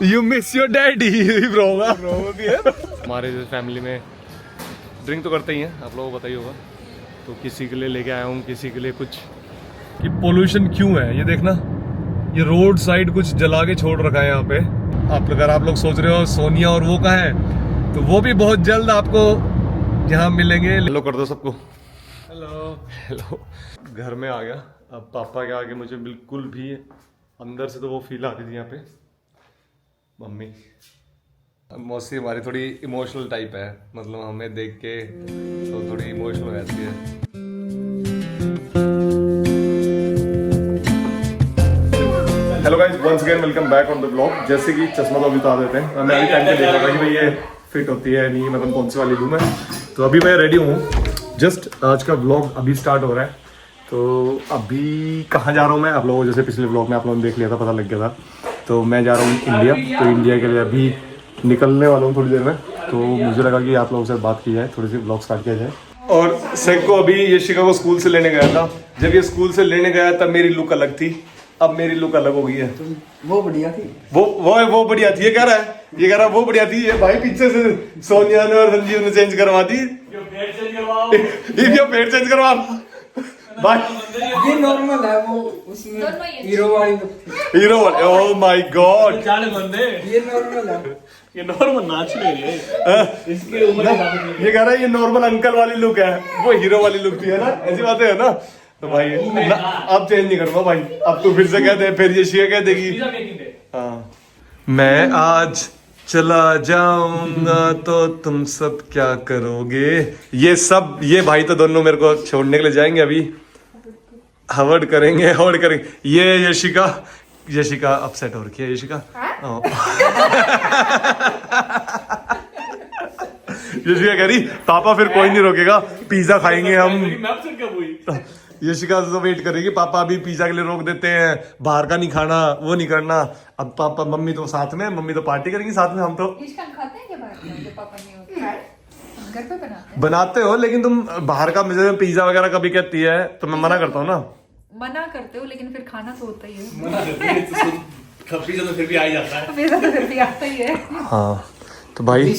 You miss your daddy bro भी है। हमारे जैसे फैमिली में ड्रिंक तो करते ही हैं, आप लोगों को पता ही होगा। तो किसी के लिए लेके आया हूँ, किसी के लिए कुछ। कि पोल्यूशन क्यों है ये देखना, ये रोड साइड कुछ जला के छोड़ रखा है यहाँ पे। अगर आप लोग सोच रहे हो सोनिया और वो कहाँ है, तो वो भी बहुत जल्द आपको यहाँ मिलेंगे। हेलो कर दो सबको, हेलो हेलो। घर में आ गया, अब पापा के आगे मुझे बिल्कुल भी अंदर से तो वो फील आती थी यहाँ पे। मम्मी मौसी हमारी थोड़ी इमोशनल टाइप है, मतलब हमें देख के तो थोड़ी इमोशनल हो जाती है। Hello guys, once again welcome back on the blog. जैसे कि चश्मा तो अभी उतार देते हैं, मैं अभी टाइम पे देख रहा था कि भाई ये फिट होती है नहीं, मतलब कौन सी वाली लूँ मैं। तो अभी मैं रेडी हूँ, जस्ट आज का ब्लॉग अभी स्टार्ट हो रहा है। तो अभी कहाँ जा रहा हूँ मैं, आप लोगों जैसे पिछले ब्लॉग में आप लोगों ने देख लिया था, पता लग गया था। तो मैं जा रहा हूँ इंडिया, तो इंडिया के लिए अभी निकलने वाला हूँ थोड़ी देर में। तो मुझे लगा कि आप लोगों से बात की जाए, थोड़ी सी ब्लॉग स्टार्ट किया जाए। और सेक को अभी यशिका को स्कूल से लेने गया था। जब ये स्कूल से लेने गया तब मेरी लुक अलग थी, अब मेरी लुक अलग हो गई है। वो बढ़िया थी, वो बढ़िया थी। ये कह रहा है वो बढ़िया थी। ये भाई पीछे से सोनिया ने और संजीव ने चेंज करवा दी। पेट चेंज करवा भाई, ये नॉर्मल है, वो उसमें हीरो वाली हीरो वाली। ओह माय गॉड, ये नॉर्मल है, ये नॉर्मल नाच ले रही है। इसकी उम्र ये कह रहा है ये नॉर्मल अंकल वाली लुक है, वो हीरो वाली लुक थी, है ना, ऐसी बातें है ना। तो भाई अब चेंज नहीं करूंगा भाई, अब तू फिर से कह दे, फिर ये शिया कह देगी। हाँ, मैं आज चला जाऊंगा तो तुम सब क्या करोगे। ये भाई तो दोनों मेरे को छोड़ने के लिए जाएंगे, अभी हवर्ड करेंगे। ये यशिका अपसेट हो रखी है। यशिका यशिका कह रही पापा फिर कोई नहीं रोकेगा, पिज्जा खाएंगे हम। यशिका तो वेट करेगी, पापा अभी पिज्जा के लिए रोक देते हैं, बाहर का नहीं खाना, वो नहीं करना। अब पापा मम्मी तो साथ में, मम्मी तो पार्टी करेंगी साथ में। हम तो खाते हैं क्या बाहर के? पापा नहीं होते, घर पे बनाते हो, लेकिन तुम बाहर का मुझे पिज्जा वगैरह कभी कहती है तो मैं मना करता हूँ ना। मना करते हो, लेकिन फिर खाना तो होता ही है। मना करती है तो पिज्जा तो फिर भी आ ही जाता है। पिज्जा तो फिर भी आता ही है। हाँ तो भाई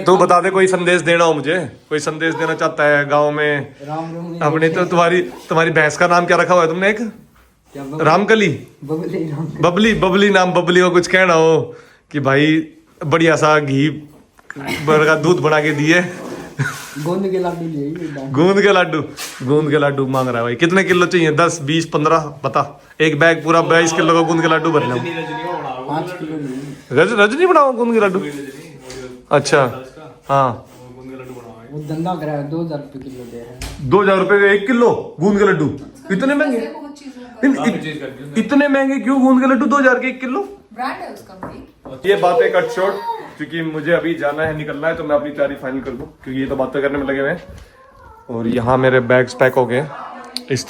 तू बता दे, कोई संदेश देना हो मुझे, कोई संदेश देना चाहता है गाँव में। राम अपने तो तुम्हारी भैंस का नाम क्या रखा हुआ है तुमने? एक रामकली, बबली नाम, बबली को कुछ कहना हो कि भाई बढ़िया सा घी का दूध बना के दिए। गोंद के लाडू लिए, गूंद के लाडू मांग रहा है भाई। कितने किलो चाहिए? 10, 20, 15 बता। एक बैग पूरा 22 किलो का गूंद के लाडू भर लो। 5 किलो नहीं, रजनी बनाओ गूंद के लाडू। अच्छा हाँ, वो धंधा करा है, 2000 रुपए किलो दे है। 2000 रुपए का 1 किलो गूंद के लड्डू? इतने महंगे? इतने महंगे क्यों गूंद के लड्डू? 2000 के 1 किलो? ब्रांड है उसका भाई। ये बातें कट शॉर्ट, क्योंकि मुझे अभी जाना है, निकलना है, तो मैं अपनी तैयारी फाइनल कर दूं, क्योंकि ये तो बातें करने में लगे हुए हैं। और यहाँ मेरे बैग्स पैक हो गए। इस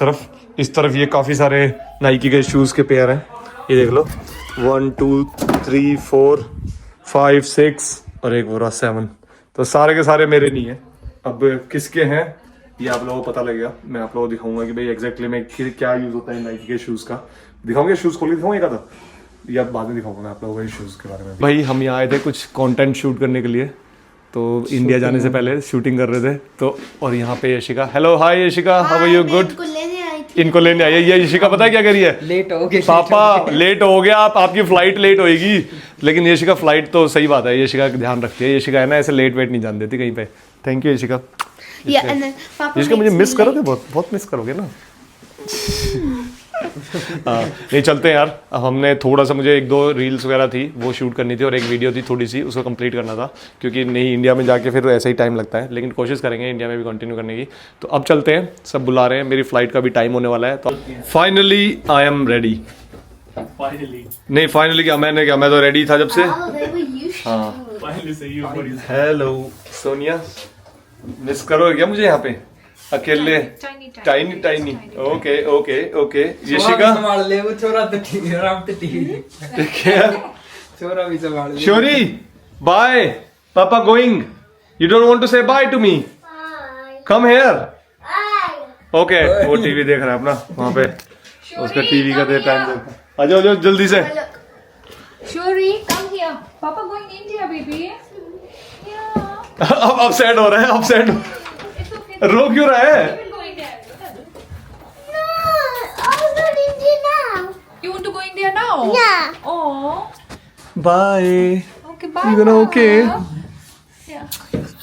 तरफ ये काफ़ी सारे नाइकी के शूज़ के पेयर हैं, ये देख लो। 1 2 3 4 5 6 और एक पूरा 7। तो सारे के सारे मेरे नहीं है। अब किसके हैं ये आप लोगों को पता लगेगा। मैं आप लोगों को दिखाऊंगा कि भाई एग्जैक्टली में क्या यूज़ होता है नाइकी के शूज़ का। दिखाऊंगे, शूज़ खोल के दिखाऊंगा एक आधा, या बाद में दिखाऊंगा मैं आप लोगों को शूज़ के बारे में। भाई हम यहाँ आए थे कुछ कंटेंट शूट करने के लिए, तो इंडिया जाने से पहले शूटिंग कर रहे थे। तो और यहाँ पे Yashika, hello hi Yashika, how are you? Good. इनको लेने आई है ये यशिका। पता है क्या कह रही है? लेट हो गए पापा, लेट हो गया, आपकी फ्लाइट लेट होएगी। लेकिन यशिका फ्लाइट तो सही बात है, यशिका ध्यान रखती है। यशिका है ना, ऐसे लेट वेट नहीं जान देती कहीं पे। Thank you Yashika. यशिका मुझे मिस करोगे, बहुत मिस करोगे ना। हाँ नहीं, चलते हैं यार। अब हमने थोड़ा सा, मुझे 1-2 रील्स वगैरह थी वो शूट करनी थी, और एक वीडियो थी थोड़ी सी, उसको कंप्लीट करना था, क्योंकि नहीं इंडिया में जाके फिर ऐसा ही टाइम लगता है। लेकिन कोशिश करेंगे इंडिया में भी कंटिन्यू करने की। तो अब चलते हैं, सब बुला रहे हैं, मेरी फ्लाइट का भी टाइम होने वाला है। तो finally I am ready. Finally क्या, मैं तो रेडी था जब से। हाँ हेलो सोनिया, मिस करोगे क्या मुझे यहाँ पे अकेले? टाइनी। ओके। यशिका संभाल ले, वो छोरा तो ठीक है, राम तो ठीक है, छोरा भी संभाल ले। Sorry bye, papa going, you don't want to say bye to me? Come here. Okay, वो टीवी देख रहा है अपना वहाँ पे, उसका टीवी का टाइम देख। आ जाओ जल्दी से। शोरी कम India. Papa going India, baby. Yeah. अब सैड हो रहा है, अब सैड It's okay. रो क्यों रहा है? We will go India. No, I'm going India now. You want to go India now? Yeah. Oh. Bye. Okay, bye. You gonna okay? Yeah.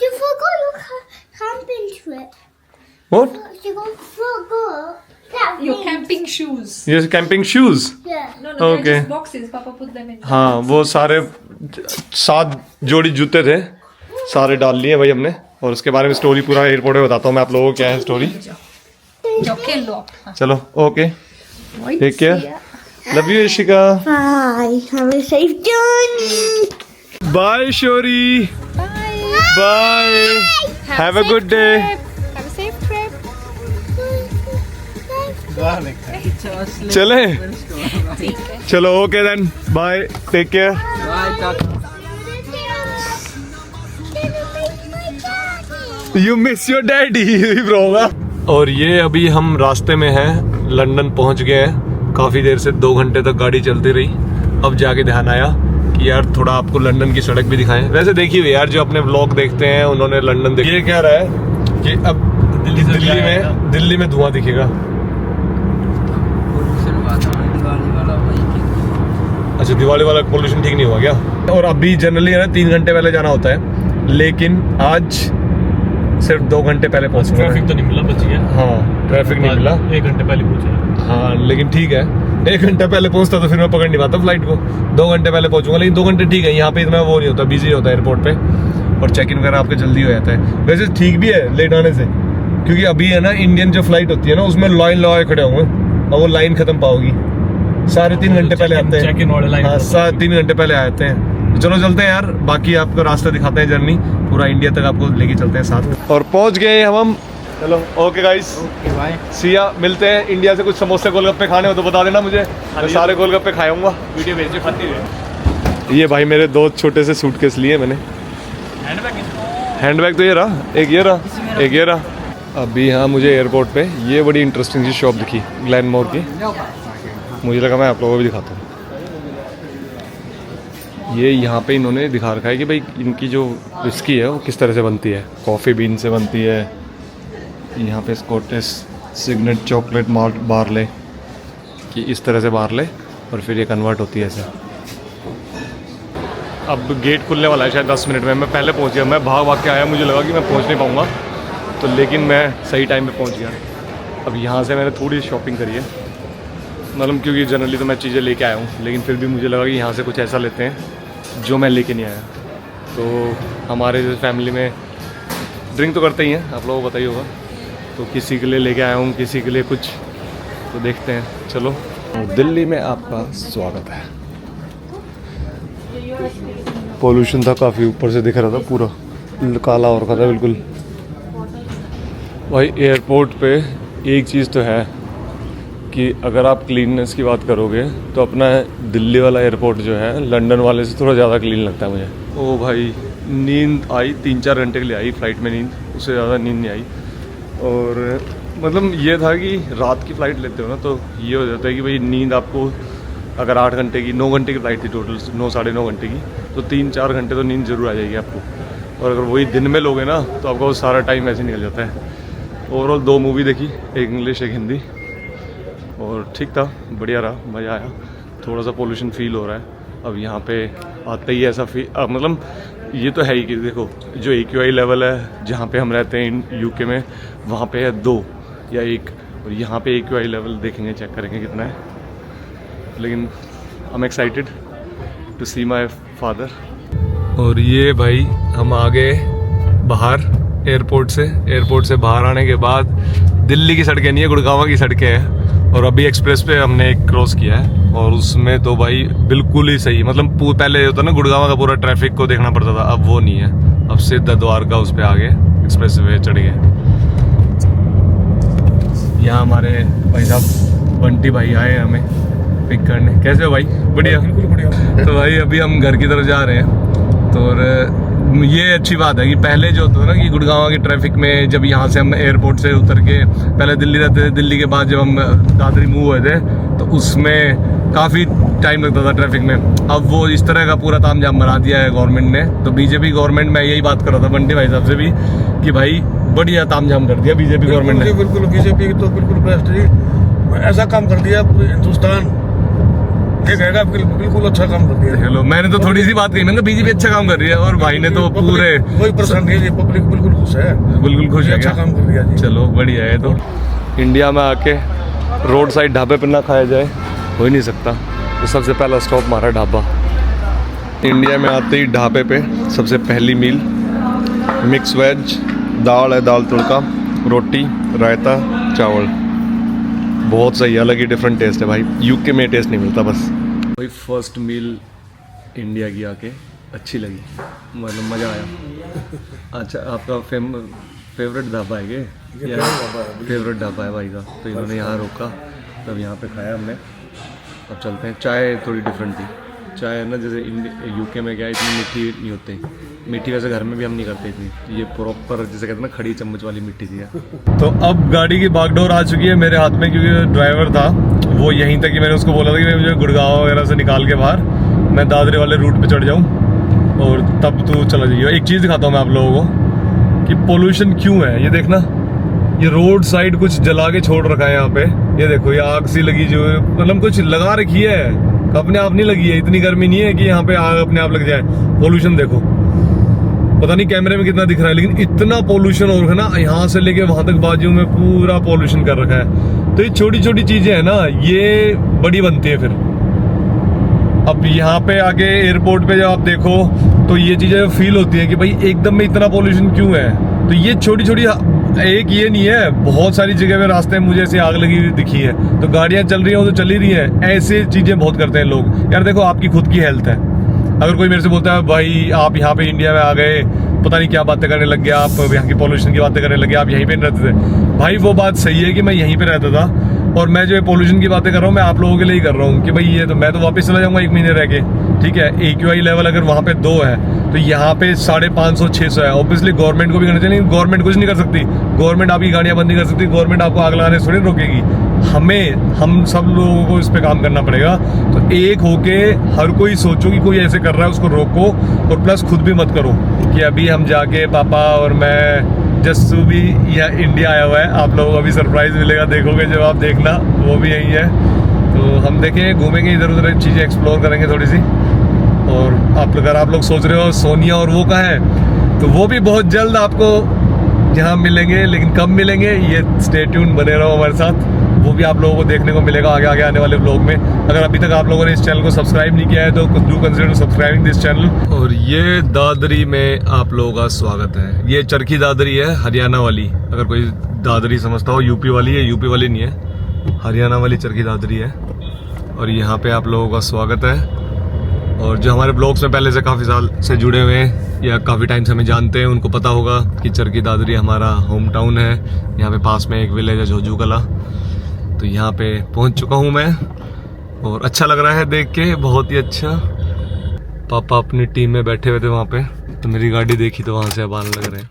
You forgot your camping trip. What? You forgot that Your thing. camping shoes. Yes, camping shoes. Yeah. No, they're Okay. just boxes. Papa put them in. हाँ, वो सारे 7 जोड़ी जूते थे, सारे डाल लिए भाई हमने. और उसके बारे में स्टोरी पूरा एयरपोर्ट में बताता हूँ मैं आप लोगों को क्या है स्टोरी. जाओ खेल लो. चलो okay, take care, love you Ishika. Bye. Have a safe journey. Bye शोरी, Bye. Bye, have a good day. Have a safe trip. चले, चलो okay then, bye, take care. You miss your daddy bro. और ये अभी हम रास्ते में हैं, लंदन पहुंच गए हैं. काफ़ी देर से 2 घंटे तक गाड़ी चलती रही. अब जाके ध्यान आया कि यार थोड़ा आपको लंदन की सड़क भी दिखाएं. वैसे देखिए यार, जो अपने व्लॉग देखते हैं उन्होंने लंदन देखा. ये कह रहा है कि अब दिल्ली में धुआं दिखेगा. अच्छा, दिवाली वाला पोल्यूशन ठीक नहीं हुआ क्या? और अभी जनरली है ना 3 घंटे पहले जाना होता है, लेकिन आज सिर्फ 2 घंटे पहले पहुंचूंगा. ट्रैफिक तो नहीं मिला, बच गया. हाँ, ट्रैफिक नहीं मिला. 1 घंटे पहले पहुंचे. हाँ, लेकिन ठीक है, 1 घंटा पहले पहुंचता तो फिर मैं पकड़ नहीं पाता फ्लाइट को. 2 घंटे पहले पहुंचूंगा, लेकिन 2 घंटे ठीक है. यहाँ पे इतना वो नहीं होता, बिजी होता है एयरपोर्ट पे, और चेक इन वगैरह आपके जल्दी हो जाता है. वैसे ठीक भी है लेट आने से, क्योंकि अभी है ना इंडियन जो फ्लाइट होती है ना, उसमें लाइन लगा खड़े होंगे और वो लाइन खत्म पाओगी. 3.5 घंटे पहले आते हैं. चेक इन वाले लाइन. हाँ, 3 घंटे पहले आते हैं. चलो चलते हैं यार, बाकी आपको रास्ता दिखाते हैं, जर्नी पूरा इंडिया तक आपको लेके चलते हैं साथ. और पहुंच गए हम. चलो ओके गाइस, सिया, मिलते हैं. इंडिया से कुछ समोसे गोलगप्पे खाने हो तो बता देना मुझे, मैं सारे गोलगप्पे खाऊंगा. वीडियो भेज खाती है. ये भाई मेरे 2 छोटे से सूटकेस लिए मैंने. हैंडबैग तो ये रहा, एक ये रहा, एक ये रहा. अभी हाँ, मुझे एयरपोर्ट पे ये बड़ी इंटरेस्टिंग सी शॉप दिखी, ग्लैनमोर की. मुझे लगा मैं आप लोगों को भी दिखाता हूँ. ये यहाँ पे इन्होंने दिखा रखा है कि भाई इनकी जो विस्की है वो किस तरह से बनती है. कॉफ़ी बीन से बनती है. यहाँ पे Scottish Signet chocolate malt barley कि इस तरह से बारले, और फिर ये कन्वर्ट होती है ऐसे. अब गेट खुलने वाला है शायद 10 मिनट में. मैं पहले पहुँच गया, मैं भाग के आया, मुझे लगा कि मैं पहुँच नहीं पाऊँगा, तो लेकिन मैं सही टाइम पे पहुँच गया. अब यहाँ से मैंने थोड़ी शॉपिंग करी है, मतलब क्योंकि जनरली तो मैं चीज़ें लेके आया हूँ, लेकिन फिर भी मुझे लगा कि यहाँ से कुछ ऐसा लेते हैं जो मैं लेके नहीं आया. तो हमारे जैसे फैमिली में ड्रिंक तो करते ही हैं, आप लोगों को पता ही होगा, तो किसी के लिए लेके आया हूँ, किसी के लिए कुछ, तो देखते हैं. चलो, दिल्ली में आपका स्वागत है. पोल्यूशन था काफ़ी, ऊपर से दिख रहा था, पूरा काला हो रखा था बिल्कुल. भाई एयरपोर्ट पे एक चीज़ तो है कि अगर आप क्लीननेस की बात करोगे तो अपना दिल्ली वाला एयरपोर्ट जो है लंदन वाले से थोड़ा ज़्यादा क्लीन लगता है मुझे. ओ भाई, नींद आई 3-4 घंटे के लिए आई फ्लाइट में नींद, उससे ज़्यादा नींद नहीं आई. और मतलब ये था कि रात की फ़्लाइट लेते हो ना, तो ये हो जाता है कि भाई नींद आपको, अगर 8 घंटे की, 9 घंटे की फ़्लाइट थी टोटल, 9 साढ़े 9 घंटे की, तो 3-4 घंटे तो नींद ज़रूर आ जाएगी आपको. और अगर वही दिन में लोगे ना तो आपका वो सारा टाइम ऐसे निकल जाता है. ओवरऑल 2 मूवी देखी, एक इंग्लिश एक हिंदी, और ठीक था, बढ़िया रहा, मज़ा आया. थोड़ा सा पोल्यूशन फील हो रहा है अब यहाँ पे आते ही ऐसा मतलब ये तो है ही कि देखो जो AQI लेवल है जहाँ पे हम रहते हैं यूके में, वहाँ पे है 2 या 1, और यहाँ पे AQI लेवल देखेंगे, चेक करेंगे कितना है. लेकिन I am excited to see my father. और ये भाई हम आ गए बाहर एयरपोर्ट से बाहर आने के बाद दिल्ली की सड़कें नहीं है, गुड़गांव की सड़कें हैं. और अभी एक्सप्रेस पे हमने एक क्रॉस किया है, और उसमें तो भाई बिल्कुल ही सही, मतलब पहले होता ना गुड़गांव का पूरा ट्रैफिक को देखना पड़ता था, अब वो नहीं है. अब सीधा द्वारका उस पे आ गए, एक्सप्रेस वे चढ़ गए. यहाँ हमारे भाई साहब बंटी भाई आए हमें पिक करने. कैसे हो भाई? बढ़िया. बिल्कुल बढ़िया. तो भाई अभी हम घर की तरफ जा रहे हैं, तो और ये अच्छी बात है कि पहले जो होता था ना कि गुड़गांव की ट्रैफिक में, जब यहाँ से हम एयरपोर्ट से उतर के पहले दिल्ली रहते थे, दिल्ली के बाद जब हम दादरी मूव हुए थे तो उसमें काफ़ी टाइम लगता था ट्रैफिक में। अब वो इस तरह का पूरा तामझाम बना दिया है गवर्नमेंट ने। तो बीजेपी गवर्नमेंट में यही बात कर रहा था बंटी भाई साहब से भी कि भाई बढ़िया तामझाम कर दिया बीजेपी गवर्नमेंट ने। बिल्कुल बीजेपी तो बिल्कुल बेस्ट जी, ऐसा काम कर दिया पूरे हिंदुस्तान ये कहेगा बिल्कुल अच्छा काम कर दिया। हेलो, मैंने तो थोड़ी सी बात कही, मैंने बीजेपी अच्छा काम कर रही है और भाई ने तो पूरे कोई परेशान नहीं है, पब्लिक बिल्कुल खुश है, बिल्कुल खुश है। अच्छा काम कर दिया जी। चलो बढ़िया है। तो इंडिया में आके रोड साइड ढाबे पर ना खाया जाए हो ही नहीं सकता। तो सबसे पहला स्टॉप हमारा ढाबा। इंडिया में आते ही ढाबे पे सबसे पहली मील मिक्स वेज, दाल है, दाल तड़का, रोटी, रायता, चावल। बहुत सही, अलग ही डिफरेंट टेस्ट है भाई, यूके में टेस्ट नहीं मिलता बस। भाई फर्स्ट मील इंडिया की आके अच्छी लगी, मतलब मज़ा आया। अच्छा, आपका फेवरेट ढाबा है क्या? फेवरेट ढाबा है भाई का। तो इन्होंने यहाँ रोका, तब यहाँ पे खाया हमने। अब चलते हैं। चाय थोड़ी डिफरेंट थी। चाय है ना, जैसे यूके में क्या इतनी मीठी नहीं होती, मीठी वैसे घर में भी हम नहीं करते इतनी, ये प्रॉपर जैसे कहते हैं ना खड़ी चम्मच वाली मीठी थी। तो अब गाड़ी की बागडोर आ चुकी है मेरे हाथ में, क्योंकि ड्राइवर था वो यहीं तक कि मैंने उसको बोला था कि मुझे गुड़गांव वगैरह से निकाल के बाहर मैं दादरी वाले रूट पे चढ़ जाऊँ और तब तू चला जाइए। एक चीज़ दिखाता हूँ मैं आप लोगों को कि पोल्यूशन क्यों है। ये देखना, ये रोड साइड कुछ जला के छोड़ रखा है यहाँ पे। ये देखो, ये आग सी लगी, जो मतलब कुछ लगा रखी है, अपने आप नहीं लगी है। इतनी गर्मी नहीं है कि यहाँ पे आग अपने आप लग जाए। पोल्यूशन देखो, पता नहीं कैमरे में कितना दिख रहा है, लेकिन इतना पोल्यूशन हो रखा है ना, यहाँ से लेके वहां तक बाजू में पूरा पोल्यूशन कर रखा है। तो ये छोटी छोटी चीजें है ना, ये बड़ी बनती है फिर। अब यहाँ पे आके एयरपोर्ट पे जब आप देखो तो ये चीजें फील होती है कि भाई एकदम में इतना पोल्यूशन क्यों है। तो ये छोटी छोटी, एक ये नहीं है, बहुत सारी जगह पे रास्ते में मुझे ऐसी आग लगी हुई दिखी है। तो गाड़ियां चल रही हैं, वो तो चल ही रही है। ऐसे चीजें बहुत करते हैं लोग। यार देखो, आपकी खुद की हेल्थ है। अगर कोई मेरे से बोलता है भाई आप यहाँ पे इंडिया में आ गए, पता नहीं क्या बातें करने लग गए, आप यहाँ की पॉल्यूशन की बातें करने लगे, आप यहीं पे नहीं रहते थे। भाई वो बात सही है कि मैं यहीं पे रहता था, और मैं जो पोल्यूशन की बातें कर रहा हूँ मैं आप लोगों के लिए ही कर रहा हूँ कि भाई ये तो मैं तो वापस चला जाऊंगा 1 महीने रह के, ठीक है। AQI लेवल अगर वहाँ पे 2 है तो यहाँ पे 550-600 है। ऑब्वियसली गवर्नमेंट को भी करना चाहिए, गवर्नमेंट कुछ नहीं कर सकती। गवर्नमेंट आपकी गाड़ियाँ बंद नहीं कर सकती, गवर्नमेंट आपको आग लगाने से थोड़ी रोकेगी। हम सब लोगों को इस पे काम करना पड़ेगा। तो एक होके हर कोई सोचो कि कोई ऐसे कर रहा है उसको रोको, और प्लस खुद भी मत करो कि अभी हम जाके पापा और मैं जस्सू भी यहाँ इंडिया आया हुआ है। आप लोगों को अभी सरप्राइज मिलेगा, देखोगे जब आप देखना, वो भी यही है। तो हम देखेंगे, घूमेंगे, इधर उधर चीज़ें एक्सप्लोर करेंगे थोड़ी सी। और अगर आप लोग सोच रहे हो सोनिया और वो कहाँ है, तो वो भी बहुत जल्द आपको यहाँ मिलेंगे, लेकिन कब मिलेंगे ये स्टे ट्यून बने रहो हमारे साथ। वो भी आप लोगों को देखने को मिलेगा आगे आगे आने वाले व्लॉग में। अगर अभी तक आप लोगों ने इस चैनल को सब्सक्राइब नहीं किया है तो do consider subscribing this channel. और ये दादरी में आप लोगों का स्वागत है। ये चरखी दादरी है, हरियाणा वाली। अगर कोई दादरी समझता हो, यूपी वाली है, यूपी वाली नहीं है, हरियाणा वाली चरखी दादरी है। और यहाँ पे आप लोगों का स्वागत है। और जो हमारे ब्लॉग्स में पहले से काफ़ी साल से जुड़े हुए हैं या काफ़ी टाइम से हमें जानते हैं, उनको पता होगा कि चरखी दादरी हमारा होम टाउन है। यहाँ पे पास में एक विलेज है झोजू कला। तो यहाँ पे पहुँच चुका हूँ मैं, और अच्छा लग रहा है देख के, बहुत ही अच्छा। पापा अपनी टीम में बैठे हुए थे वहाँ पे, तो मेरी गाड़ी देखी तो वहाँ से अब आने लग रहे हैं।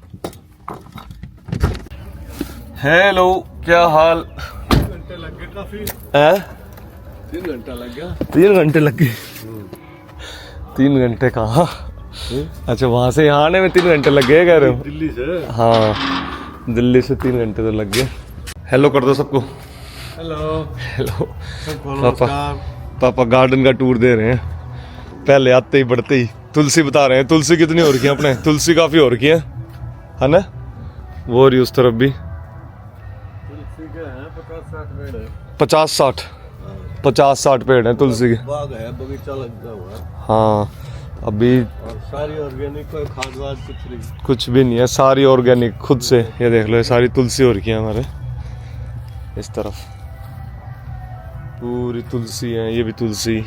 हेलो, क्या हाल? 3 घंटे लग गए काफी। 3 घंटा लग गया। 3 घंटे लग गए? 3 घंटे कहाँ? अच्छा, वहाँ से यहाँ आने में 3 घंटे लग गए कह रहे हो? दिल्ली से? हाँ, दिल्ली से 3 घंटे तो लग गए। हेलो कर दो सबको। Hello hello. सबको पापा नमस्कार। पापा गार्डन का टूर दे रहे हैं। पहले आते ही बढ़ते ही तुलसी बता रहे हैं। तुलसी कितनी हो रखी है अपने? तुलसी काफ़ी हो रखी है ना? वो हो रही उस तरफ भी। तुलसी के हैं 50-60 पेड़ है। 50-60 पेड़ हैं तुलसी के। बाग है, बगीचा लगा हुआ है। हाँ, अभी और सारी ऑर्गेनिक, कोई खाद वाद कुछ नहीं। कुछ भी नहीं है, सारी ऑर्गेनिक खुद से। ये देख लो, ये सारी तुलसी हो रखी है हमारे इस तरफ, पूरी तुलसी है। ये भी तुलसी।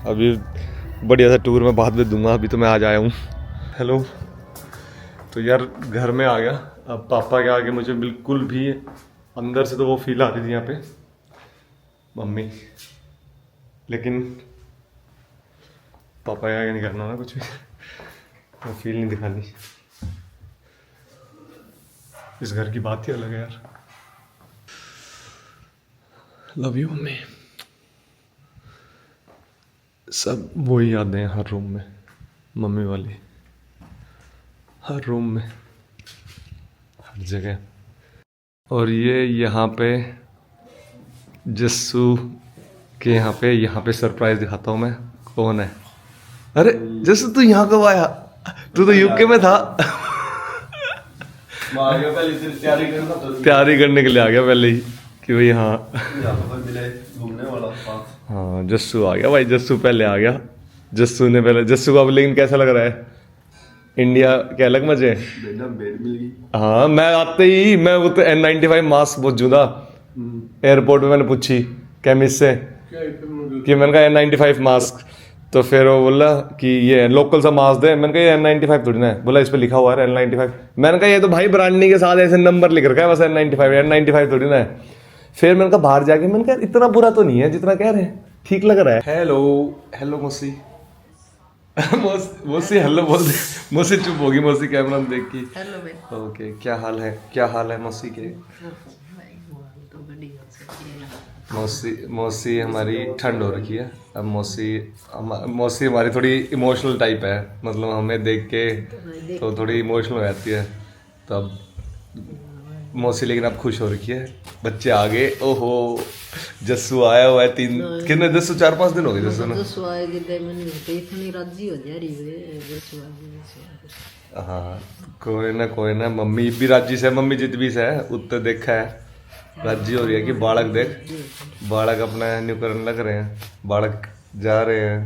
अभी बढ़िया सा टूर मैं बाद में दूंगा, अभी तो मैं आज आया हूँ। हेलो। तो यार घर में आ गया। अब पापा के आगे मुझे बिल्कुल भी अंदर से तो वो फील आ रही थी यहाँ पे मम्मी, लेकिन पापा के आगे नहीं करना ना कुछ भी। मैं फील नहीं दिखानी। इस घर की बात ही अलग है यार। Love you mummy. सब वही यादें हैं हर रूम में, मम्मी वाली, हर रूम में, हर जगह। और ये यहाँ पे जस्सू के यहाँ पे सरप्राइज दिखाता हूँ मैं। कौन है? अरे जस्सू तू यहाँ कब आया? तू तो यूके में था। तैयारी करने के लिए आ गया पहले ही कि भाई हाँ घूमने वाला हाँ जस्सू आ गया भाई। जस्सू पहले आ गया। जस्सू ने पहले, जस्सू को अब लेकिन कैसा लग रहा है? इंडिया के अलग मजे हैं। बेड मिल गई। हाँ मैं आते ही मैं वो तो N95 मास्क पूछूँ था एयरपोर्ट में। मैंने पूछी केमिस्ट से कि मैंने कहा N95 मास्क, तो फिर वो बोला कि ये लोकल सा मास्क दे। मैंने कहा ये N95 थोड़ी ना है। बोला इस पे लिखा हुआ है N95। मैंने कहा ये तो भाई ब्रांडिंग के साथ ऐसे नंबर लिख रखा है बस N95 थोड़ी ना है। फिर मैंने कहा बाहर जाके मैंने कहा इतना बुरा तो नहीं है जितना कह रहे हैं, ठीक लग रहा है। हेलो हेलो मौसी। मौसी हेलो बोल दे। मौसी चुप होगी, मौसी कैमरा में देख की। हेलो बेटा। ओके क्या हाल है? क्या हाल है मौसी के? तो बढ़िया से मौसी हमारी ठंड हो रखी है अब। मौसी हमारी थोड़ी इमोशनल टाइप है, मतलब हमें देख के तो थोड़ी इमोशनल हो जाती है। तो अब मौसी लेकिन अब खुश हो रखी है, बच्चे आ गए। ओहो जस्सू आया हुआ है। कितने जस्सू 4-5 दिन हो गए जस्सू ने। इतनी राजी हो जा रही है। हाँ कोई ना मम्मी भी राजी से, मम्मी जित भी से उत्तर देखा है राजी हो रही है कि बालक देख, बालक अपना न्यू करने लग रहे हैं। बालक जा रहे हैं,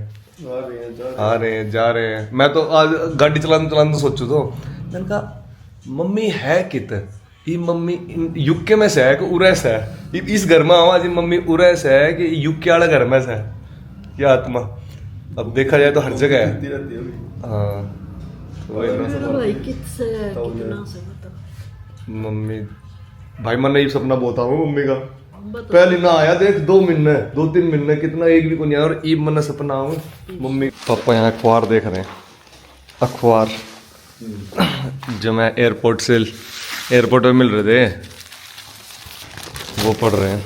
आ रहे हैं, जा रहे हैं। मैं तो आज गाड़ी चलाने सोचू तो मैंने कहा मम्मी है कित ये मम्मी यूके में से है कि उरे से है? इस घर में आवाज मम्मी उरे से है कि यूके वाला घर में से है क्या आत्मा? अब देखा जाए तो हर जगह है। हाँ मम्मी भाई मैंने ये सपना बोता हूँ मम्मी का। पहले ना आया देख 2-3 महीने कितना एक भी को नहीं आया और ईब मैंने सपना हूँ मम्मी। पापा यहाँ अखबार देख रहे हैं, अखबार जो मैं एयरपोर्ट में मिल रहे थे वो पढ़ रहे हैं।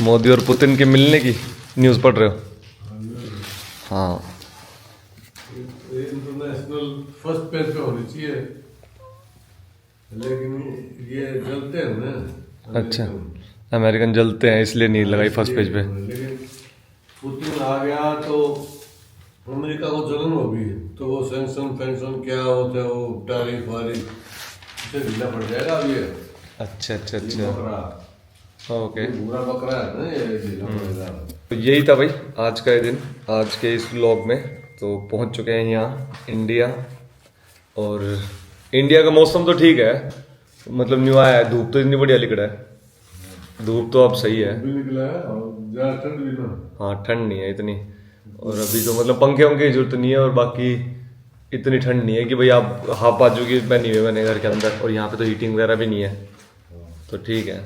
मोदी और पुतिन के मिलने की न्यूज़ पढ़ रहे हो? हाँ इंटरनेशनल फर्स्ट पेज पे होनी चाहिए, लेकिन ये जलते हैं ना। अच्छा अमेरिकन जलते हैं इसलिए नहीं लगाई फर्स्ट पेज पे। लेकिन पुतिन आ गया तो अमेरिका को जलन होगी, तो वो सैंक्शन क्या होते हैं, वो टैरिफ वारिफ से ढीला पड़ जाएगा अब ये। अच्छा ओके पूरा बकरा है ना ये, ढीला पड़ेगा। तो यही था भाई आज का दिन, आज के इस व्लॉग में। तो पहुंच चुके हैं यहाँ इंडिया, और इंडिया का मौसम तो ठीक है, मतलब न्यू आया है। धूप तो इतनी बढ़िया निकला है, धूप तो अब सही है। भी निकला है और ज़्यादा ठंड भी ना। हाँ ठंड नहीं है इतनी, और अभी तो मतलब पंखे वंखे की जरूरत नहीं है, और बाकी इतनी ठंड नहीं है कि भाई आप हाफ बाजू की पहनी हुई मैंने घर के अंदर, और यहाँ पे तो हीटिंग वगैरह भी नहीं है, तो ठीक है।